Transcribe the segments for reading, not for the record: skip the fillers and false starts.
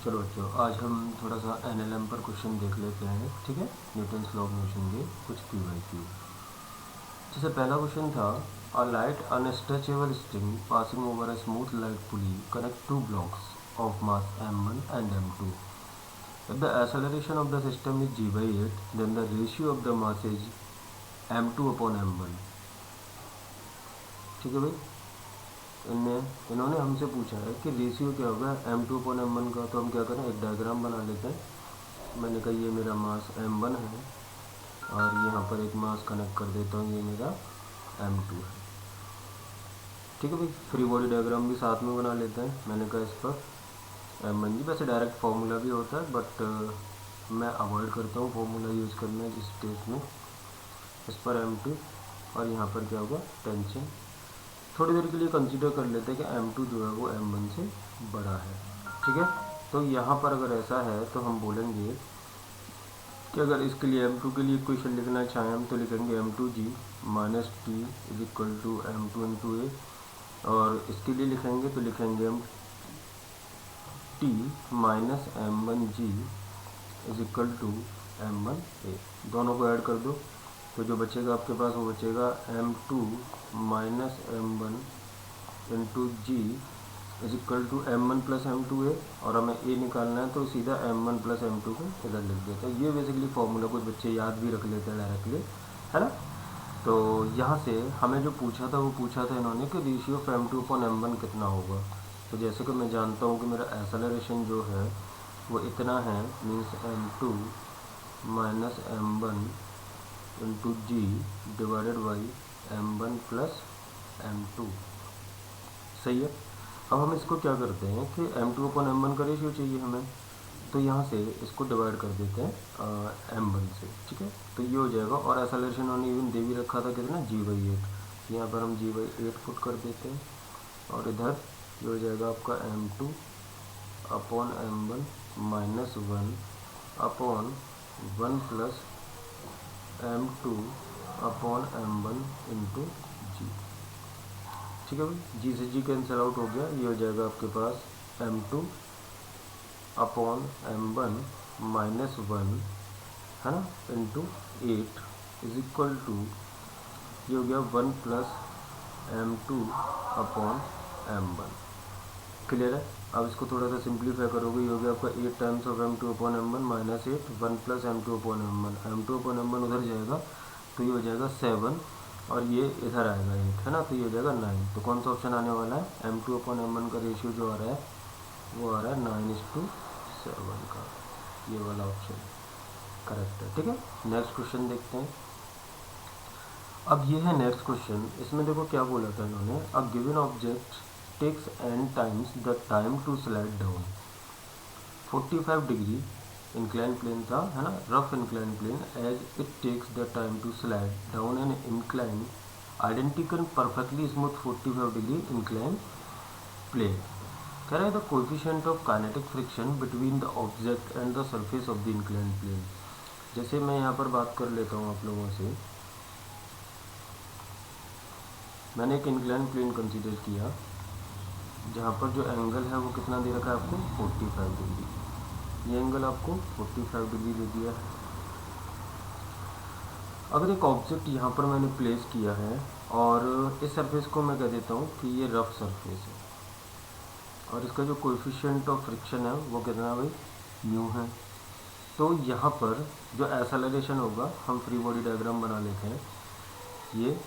चलो बच्चों, आज हम थोड़ा सा एनएलएम पर क्वेश्चन देख लेते हैं। ठीक है, न्यूटन्स लॉ ऑफ मोशन के कुछ पीवाईक्यू। जैसे पहला क्वेश्चन था, a light unstretchable string passing over a smooth light pulley connect to blocks of mass m1 and m2. If the acceleration of the system is g/8, then the ratio of the mass is m2 upon m1. ठीक है भाई, इन्होंने हमसे पूछा है कि ratio क्या होगा m2 अपॉन m1 का। तो हम क्या करें, एक डायग्राम बना लेते हैं। मैंने कहा ये मेरा मास m1 है और यहाँ पर एक मास कनेक्ट कर देता हूँ, ये मेरा m2 है। ठीक है भाई, फ्री बॉडी डायग्राम भी साथ में बना लेते हैं। मैंने कहा इस पर m1 जी, वैसे डायरेक्ट फार्मूला भी होता है बट मैं अवॉइड करता हूँ फार्मूला यूज़ करना जिस केस में। इस पर m2 और यहाँ पर क्या होगा, टेंशन। थोड़ी देर के लिए कंसीडर कर लेते हैं कि m2 जो है वो m1 से बड़ा है। ठीक है, तो यहाँ पर अगर ऐसा है तो हम बोलेंगे कि अगर इसके लिए m2 के लिए इक्वेशन लिखना चाहें हम तो लिखेंगे m2g minus T is equal to m2 into A, और इसके लिए लिखेंगे तो लिखेंगे हम t minus m1g is equal to m1a। दोनों को ऐड कर दो तो जो बचेगा आपके पास वो बचेगा m2 minus m1 into g is equal to m1 plus m2a, और हमें a निकालना है तो सीधा m1 प्लस m2 को इधर लिख देते हैं। ये बेसिकली फॉर्मूला कुछ बच्चे याद भी रख लेते हैं डायरेक्टली, है ना। तो यहाँ से हमें जो पूछा था वो पूछा था इन्होंने कि ratio of m2 upon m1 कितना होगा। तो जैसे कि मैं जानता हूँ कि मेरा एक्सेलरेशन जो है वो इतना है, means m2 minus m1 into g divided by m1 plus m2। सही है। अब हम इसको क्या करते हैं कि m2 अपॉन m1 का रेशियो चाहिए हमें, तो यहाँ से इसको डिवाइड कर देते हैं m1 से। ठीक है, तो ये हो जाएगा। और एक्सेलरेशन उन्होंने इवन दे भी रखा था कितना, g/8। यहाँ पर हम g/8 पुट कर देते हैं और इधर ये हो जाएगा आपका m2 upon m1 minus 1 upon 1 plus m2 upon m1 into G. ठीक है भाई, जी से जी कैंसिल आउट हो गया, ये हो जाएगा आपके पास m2 अपॉन m1 माइनस 1, है ना, इंटू 8 इज इक्वल टू ये हो गया 1 plus m2 upon m1। Clear है। अब इसको थोड़ा सा सिंप्लीफाई करोगे, ये हो गया आपका 8 times of m2 upon m1 minus 8 1 plus m2 upon m1। m2 upon m1 उधर जाएगा तो ये हो जाएगा 7 और ये इधर आएगा 8, है ना, तो ये हो जाएगा 9। तो कौन सा ऑप्शन आने वाला है, m2 अपॉन m1 का रेशियो जो आ रहा है वो आ रहा है 9:7 का, ये वाला ऑप्शन करेक्ट है। ठीक है, नेक्स्ट क्वेश्चन देखते हैं। अब ये है नेक्स्ट क्वेश्चन। इसमें देखो क्या बोला था इन्होंने, a given object takes n times the time to slide down 45 degree incline plane था, है ना, rough incline plane, as it takes the time to slide down an incline identical perfectly smooth 45 degree incline plane. कह रहा है the coefficient of kinetic friction between the object and the surface of the incline plane. जैसे मैं यहाँ पर बात कर लेता हूँ आप लोगों से, मैंने एक इंक्लाइन प्लेन कंसीडर किया जहाँ पर जो एंगल है वो कितना दे रखा है आपको, 45 डिग्री। ये एंगल आपको 45 डिग्री दे दिया है। अगर एक ऑब्जेक्ट यहाँ पर मैंने प्लेस किया है और इस सरफेस को मैं कह देता हूँ कि ये रफ सरफेस है और इसका जो कोएफिशिएंट ऑफ फ्रिक्शन है वो कितना भाई, म्यू है। तो यहाँ पर जो एक्सेलरेशन होगा, हम फ्री बॉडी डायग्राम बना लेते हैं। ये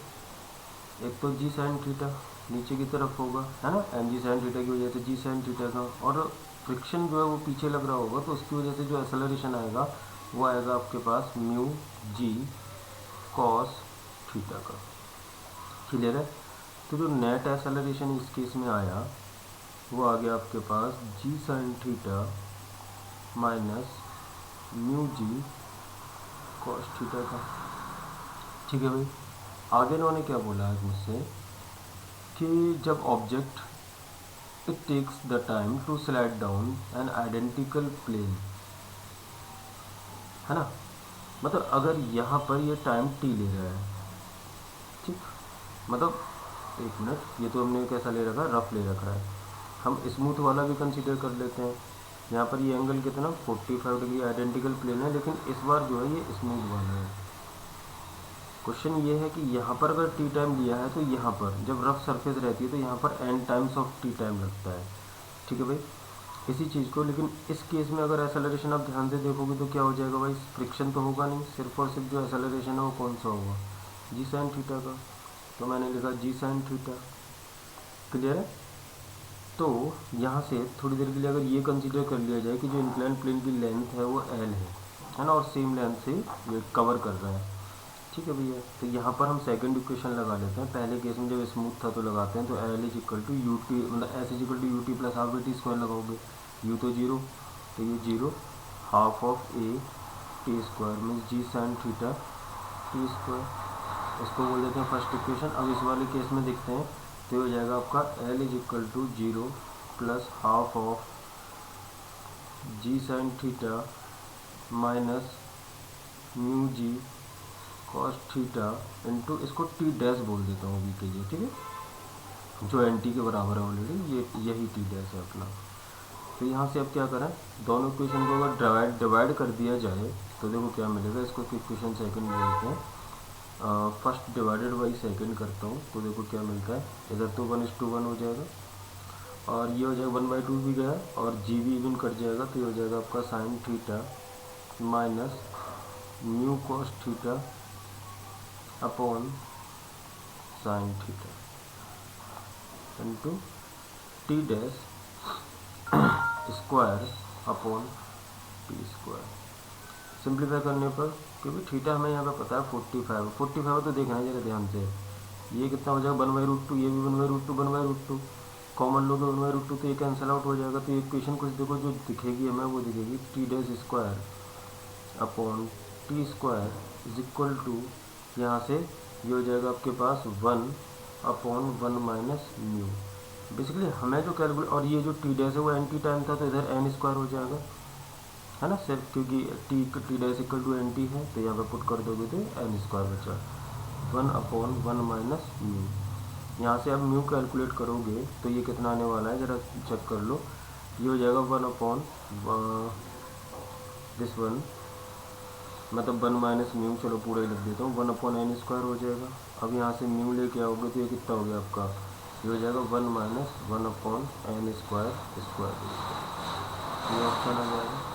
एक तो जी साइन थीटा नीचे की तरफ होगा, है ना, एम जी साइन थीटा की वजह से जी साइन थीटा का, और फ्रिक्शन जो है वो पीछे लग रहा होगा तो उसकी वजह से जो एक्सेलरेशन आएगा वो आएगा आपके पास म्यू जी कॉस थीटा का। क्लियर है। तो जो नेट एक्सेलरेशन इस केस में आया वो आ गया आपके पास जी sine theta minus mu g cos theta का। ठीक है भाई, आगे इन्होंने क्या बोला है मुझसे कि जब object it takes the time to slide down an identical plane, है ना, मतलब अगर यहाँ पर ये टाइम टी ले रहा है, ठीक, मतलब एक मिनट, ये तो हमने कैसा ले रखा है, रफ ले रखा है। हम स्मूथ वाला भी कंसीडर कर लेते हैं। यहाँ पर ये एंगल कितना 45 डिग्री आइडेंटिकल प्लेन है, लेकिन इस बार जो है ये स्मूथ वाला है। क्वेश्चन ये है कि यहाँ पर अगर टी टाइम लिया है तो यहाँ पर जब रफ सरफेस रहती है तो यहाँ पर n times of T time लगता है, ठीक है भाई, इसी चीज़ को। लेकिन इस केस में अगर एक्सेलरेशन आप ध्यान से देखोगे तो क्या हो जाएगा भाई, फ्रिक्शन तो होगा नहीं, सिर्फ और सिर्फ जो एक्सेलरेशन है वो कौन सा होगा, जी साइन थीटा का। तो मैंने लिखा जी साइन थीटा। क्लियर है। तो यहाँ से थोड़ी देर के लिए अगर ये कंसीडर कर लिया जाए कि जो इंक्लाइन प्लेन की लेंथ है वो एल है ना, और सेम लेंथ से ये कवर कर रहा है, ठीक है भैया। तो यहाँ पर हम सेकंड इक्वेशन लगा लेते हैं। पहले केस में जब स्मूथ था तो लगाते हैं, तो L is equal to U T, मतलब S is equal to U T plus half A T square लगाओगे, यू तो जीरो, तो ये zero, half of A T square means G sine theta T square, इसको बोल देते हैं first equation. अब इस वाले केस में देखते हैं, तो हो जाएगा आपका L is equal to zero plus half of g sine theta minus mu g cos theta into, इसको टी डैश बोल देता हूँ अभी के लिए, ठीक है, जो एन टी के बराबर है ऑलरेडी, ये यही टी डैश है अपना। तो यहाँ से अब क्या करें, दोनों इक्वेशन को अगर डिवाइड कर दिया जाए तो देखो क्या मिलेगा, इसको इक्वेशन सेकंड बोलते हैं। फर्स्ट डिवाइडेड बाई सेकंड करता हूँ तो देखो क्या मिलता है, इधर तो 1:1 हो जाएगा, और ये हो जाएगा 1/2 भी गया, और जी भी इवन कट जाएगा, तो ये हो जाएगा आपका sign theta minus mu cos theta upon sine theta into T dash square upon T square. Simplify करने पर, क्योंकि थीटा हमें यहाँ पे पता है 45 तो देखना है जरा ध्यान से, ये कितना हो जाएगा 1/√2, ये भी 1/√2, 1/√2 कॉमन लो तो 1/√2, तो ये कैंसिल आउट हो जाएगा। तो ये इक्वेशन कुछ देखो जो दिखेगी हमें, वो दिखेगी T dash square upon T square is equal to, यहाँ से ये हो जाएगा आपके पास 1/1 माइनस म्यू। बेसिकली हमें जो कैलकुलेट, और ये जो टी डैश है वो एन टी टाइम था, तो इधर एन स्क्वायर हो जाएगा, है ना, सिर्फ क्योंकि T dash equal to n T है, तो यहाँ पे पुट कर दोगे तो एन स्क्वायर बचा 1/1 माइनस म्यू। यहाँ से अब म्यू कैलकुलेट करोगे तो ये कितना आने वाला है जरा चेक कर लो, ये हो जाएगा 1/, दिस वन मतलब 1 माइनस म्यू, चलो पूरा ही लिख देता हूँ, 1/n स्क्वायर हो जाएगा। अब यहाँ से म्यू लेके आओगे तो ये कितना हो गया आपका, ये हो जाएगा 1 माइनस 1/n स्क्वायर स्क्वायर, ये ऑप्शन आ जाएगा,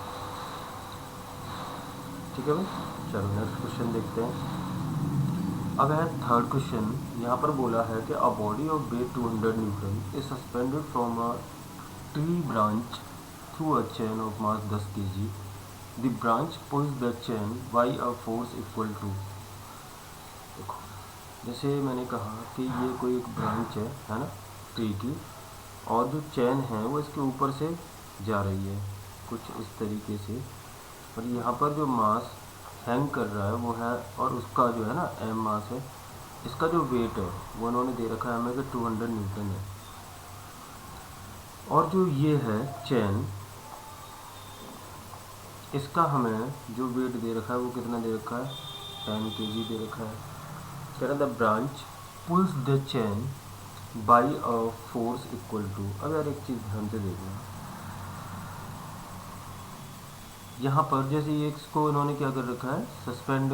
ठीक है भाई। चलो नेक्स्ट क्वेश्चन देखते हैं। अब है थर्ड क्वेश्चन। यहाँ पर बोला है कि a body of weight 200 newton is suspended from a tree branch through a chain of mass 10 kg। The branch pulls the chain by a force equal to. देखो जैसे मैंने कहा कि ये कोई एक ब्रांच है ना, ट्री की, और जो चेन है वो इसके ऊपर से जा रही है कुछ इस तरीके से, और यहाँ पर जो मास हैंग कर रहा है वो है, और उसका जो है ना एम मास है, इसका जो वेट है वो उन्होंने दे रखा है हमें कि 200 न्यूटन है। और जो ये है चेन, इसका हमें जो वेट दे रखा है वो कितना दे रखा है, 10 kg दे रखा है। कह रहा the branch pulls the chain by a force equal to. अब यार एक चीज़ ध्यान से देखना, यहाँ पर जैसे ये इसको इन्होंने क्या कर रखा है, suspend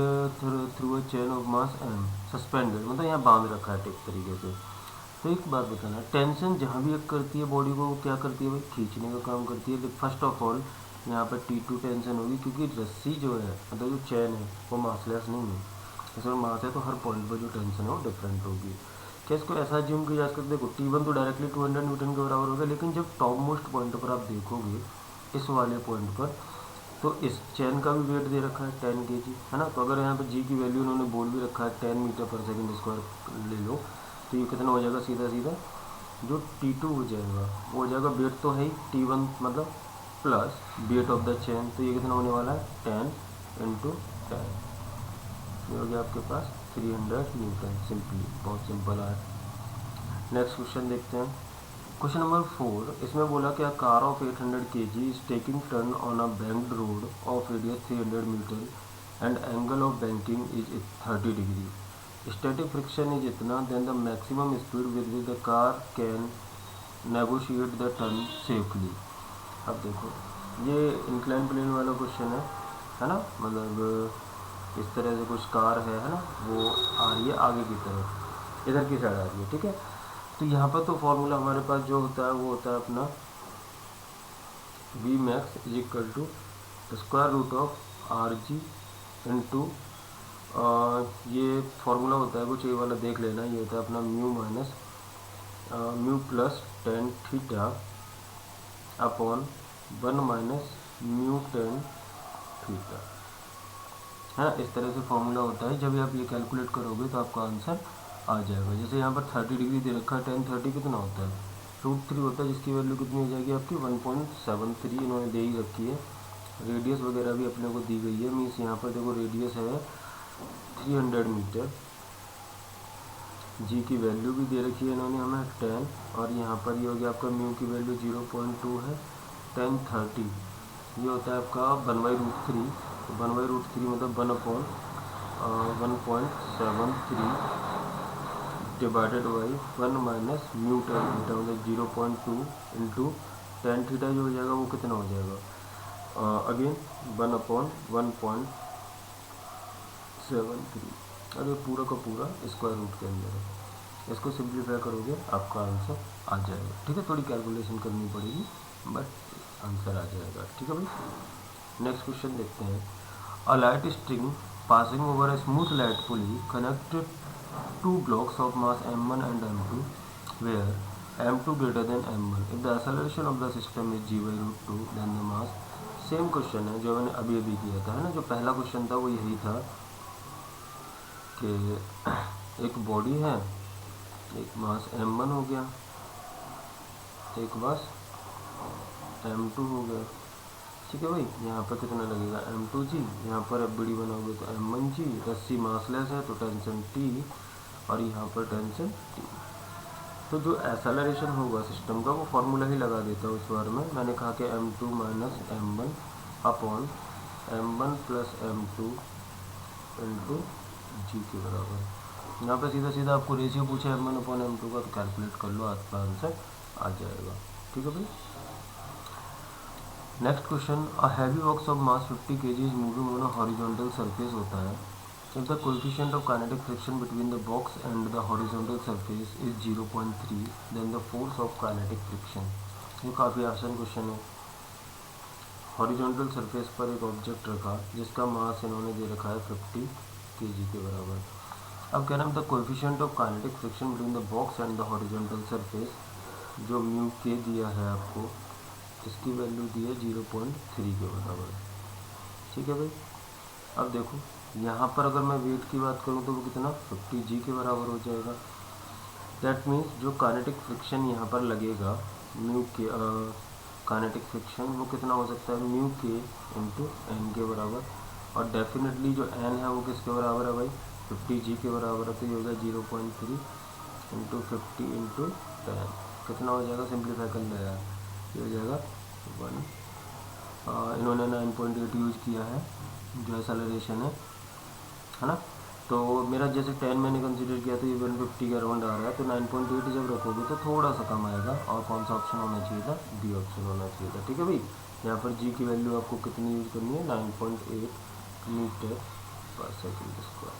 through a chain of mass M, suspended मतलब यहाँ बांध रखा है एक तरीके से। तो एक बात बताना, टेंशन जहाँ भी एक करती है बॉडी को, वो क्या करती है भाई, खींचने का काम करती है। फर्स्ट ऑफ ऑल यहाँ पर T2 टेंशन होगी, क्योंकि रस्सी जो है मतलब जो चैन है वो मासलेस नहीं है, इसमें मास है, तो हर पॉइंट पर जो टेंशन है वो डिफरेंट होगी। क्या इसको ऐसा ज्यूम किया जा सकता है, देखो T1 तो डायरेक्टली 200 न्यूटन के बराबर होगा, लेकिन जब टॉप मोस्ट पॉइंट पर आप देखोगे इस वाले पॉइंट पर, तो इस चैन का भी वेट दे रखा है 10 kg, है ना। तो अगर यहाँ पर जी की वैल्यू उन्होंने बोल भी रखा है 10 मीटर पर सेकेंड स्क्वायर ले लो, तो ये कितना हो जाएगा, सीधा सीधा जो T2 हो जाएगा वो हो जाएगा, वेट तो है ही T1 मतलब plus weight of the chain, तो ये कितना होने वाला है 10 × 10, ये हो गया आपके पास 300 न्यूटन। सिंपली बहुत सिंपल है। नेक्स्ट क्वेश्चन देखते हैं, क्वेश्चन नंबर 4। इसमें बोला कि car of 800 kg is taking turn on a banked road of radius 300 metre and angle of banking is 30 degree. Static friction is इतना, then the maximum speed with the car can negotiate the turn safely. अब देखो ये incline plane वाला question है ना, मतलब इस तरह से कुछ कार है ना, वो आ रही है आगे की तरफ, इधर की साइड आ रही है, ठीक है। तो यहाँ पर तो फॉर्मूला हमारे पास जो होता है वो होता है अपना V max is equal to square root of R g into, ये फार्मूला होता है कुछ ये वाला देख लेना, ये होता है अपना mu minus mu plus tan theta upon 1 minus mu tan theta, है। इस तरह से फॉर्मूला होता है। जब आप ये कैलकुलेट करोगे तो आपका आंसर आ जाएगा। जैसे यहाँ पर 30 डिग्री दे रखा है, टेन 30 कितना होता है, √3 होता है, जिसकी वैल्यू कितनी हो जाएगी आपकी 1.73 इन्होंने दे ही रखी है। रेडियस वगैरह भी अपने को दी गई है, मीन्स यहाँ पर देखो रेडियस है 300 मीटर, जी की वैल्यू भी दे रखी है इन्होंने हमें 10, और यहाँ पर ये हो गया आपका म्यू की वैल्यू 0.2 है, 1030 ये होता है आपका 1/√3, तो 1/√3 मतलब 1/1.73 divided by 1 minus mu tan theta मतलब 0.2 इंटू टेन थीटा जो हो जाएगा वो कितना हो जाएगा, अगेन 1/1.73, और ये पूरा का पूरा स्क्वायर रूट के अंदर है। इसको सिंप्लीफाई करोगे आपका आंसर आ जाएगा, ठीक है। थोड़ी कैलकुलेशन करनी पड़ेगी बट आंसर आ जाएगा, ठीक है भाई। नेक्स्ट क्वेश्चन देखते हैं। A light string passing over a smooth light pulley connected two blocks of mass m1 and m2 where m2 greater than m1 if the acceleration of the system is g/√2 then the mass, same question है जो मैंने अभी किया था, है ना। जो पहला क्वेश्चन था वो यही था कि एक बॉडी है, एक मास m1 हो गया, एक मास m2 हो गया, ठीक है भाई। यहाँ पर कितना लगेगा m2g, यहाँ पर अब बड़ी बनाओगे तो m1g, रस्सी मासलेस है तो टेंशन T, और यहाँ पर टेंशन T। तो जो एक्सेलरेशन होगा सिस्टम का वो फार्मूला ही लगा देता है उस बार में। मैंने कहा कि m2 minus m1 upon m1 plus m2 into G के बराबर। यहाँ पर सीधा सीधा आपको रेशियो पूछा m1 अपॉन m2 का, तो कैलकुलेट कर लो, आपका आंसर आ जाएगा, ठीक है भाई। Next question, a heavy box of mass 50 kg is moving on a horizontal surface होता है। If the coefficient of kinetic friction between the box and the horizontal surface is 0.3 then the force of kinetic friction. ये काफ़ी आसान question है। Horizontal surface पर एक object रखा जिसका मास इन्होंने दे रखा है 50 kg के बराबर। अब कह रहे हैं the coefficient of kinetic friction between the box and the horizontal surface, जो म्यू के दिया है आपको, इसकी वैल्यू दी है 0.3 के बराबर, ठीक है भाई। अब देखो यहाँ पर अगर मैं वेट की बात करूँ तो वो कितना 50g के बराबर हो जाएगा। दैट मीन्स जो काइनेटिक फ्रिक्शन यहाँ पर लगेगा म्यू के, काइनेटिक फ्रिक्शन वो कितना हो सकता है म्यू के इंटू एन के बराबर, और डेफिनेटली जो एन है वो किसके बराबर है भाई 50g के बराबर है, तो ये हो गया 0.3 इंटू 50 इंटू 10, कितना हो जाएगा, सिंप्लीफाई कर लेगा, ये हो जाएगा 1। इन्होंने 9.8 यूज किया है जो एक्सेलरेशन है ना। तो मेरा जैसे 10 मैंने कंसीडर किया तो ये 150 के अराउंड आ रहा है, तो 9.8 जब रखोगे तो थोड़ा सा कम आएगा, और कौन सा ऑप्शन होना चाहिए था, बी ऑप्शन होना चाहिए था, ठीक है भाई। यहाँ पर जी की वैल्यू आपको कितनी यूज करनी है 9.8 metre per second square.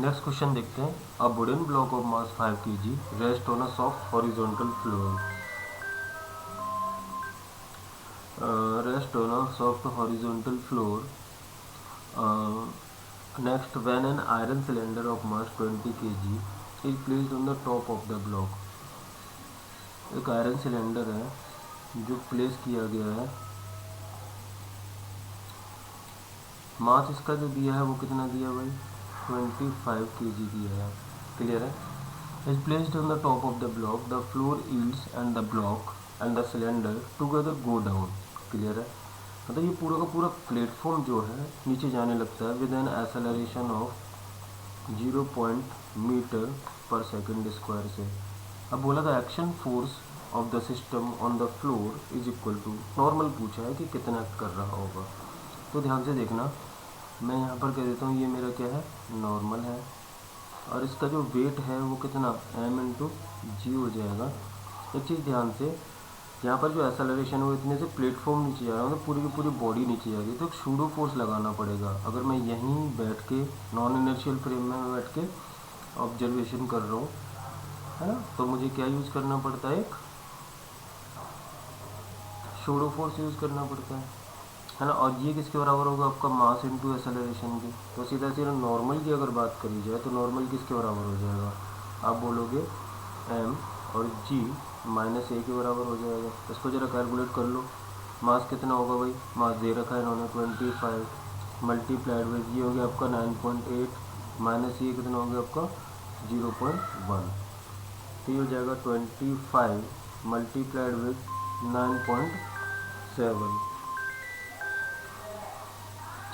Next question देखते हैं। A wooden block of mass 5 kg rest on a soft horizontal floor, rest on a soft horizontal floor. Next, when an iron cylinder of mass 20 kg is placed on the top of the block, एक iron cylinder है जो place किया गया है, मास इसका जो दिया है वो कितना दिया भाई 25 kg दिया है, क्लियर है। is placed on the top of the block, the floor yields and the block and the cylinder together go down, clear है। मतलब ये पूरा का पूरा प्लेटफॉर्म जो है नीचे जाने लगता है with an acceleration of 0 metre per second square से। अब बोला था action force of the system on the floor is equal to, normal पूछा है कि कितना एक्ट कर रहा होगा, तो ध्यान से देखना, मैं यहाँ पर कह देता हूँ ये मेरा क्या है नॉर्मल है, और इसका जो वेट है वो कितना m इंटू जी हो जाएगा। एक चीज़ ध्यान से, यहाँ पर जो एक्सेलरेशन है वो इतने से प्लेटफॉर्म नीचे जा रहा है, मतलब पूरी की पूरी बॉडी नीचे जा रही है, तो एक सूडो फोर्स लगाना पड़ेगा। अगर मैं यहीं बैठ के नॉन इनर्शियल फ्रेम में बैठ के ऑब्जर्वेशन कर रहा हूँ, है ना, तो मुझे क्या यूज़ करना पड़ता है, एक सूडो फोर्स यूज़ करना पड़ता है ना। और ये किसके बराबर होगा, आपका मास इंटू एक्सेलरेशन की। तो सीधा सीधा नॉर्मल की अगर बात करी जाए तो नॉर्मल किसके बराबर हो जाएगा, आप बोलोगे एम और जी माइनस ए के बराबर हो जाएगा। इसको ज़रा कैलकुलेट कर लो, मास कितना होगा भाई, मास दे रखा है इन्होंने 25 मल्टीप्लाइड विद ये हो गया आपका 9.8 माइनस ये कितना हो गया आपका 0.1, तो ये हो जाएगा 25 मल्टीप्लाइड विद 9.7।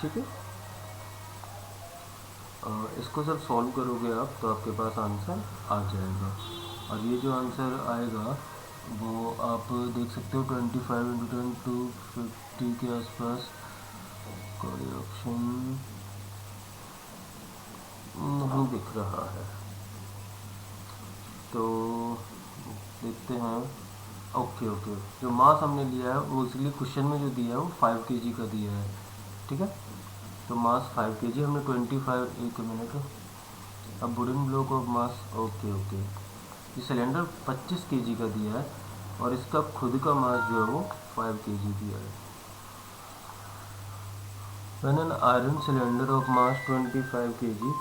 ठीक है, इसको जब सॉल्व करोगे आप तो आपके पास आंसर आ जाएगा। और ये जो आंसर आएगा वो आप देख सकते हो 25 इंटू 10 टू 50 के आसपास। कोई ऑप्शन नहीं दिख रहा है, तो देखते हैं। ओके ओके, जो मास हमने लिया है वो इसलिए क्वेश्चन में जो दिया है वो 5 kg का दिया है। ठीक है, तो मास 5 kg, हमने 25, एक मिनट, अब wooden block of mass, okay okay, ये सिलेंडर 25 kg का दिया है और इसका खुद का मास जो है वो 5 kg दिया है। When an iron cylinder of mass 25 kg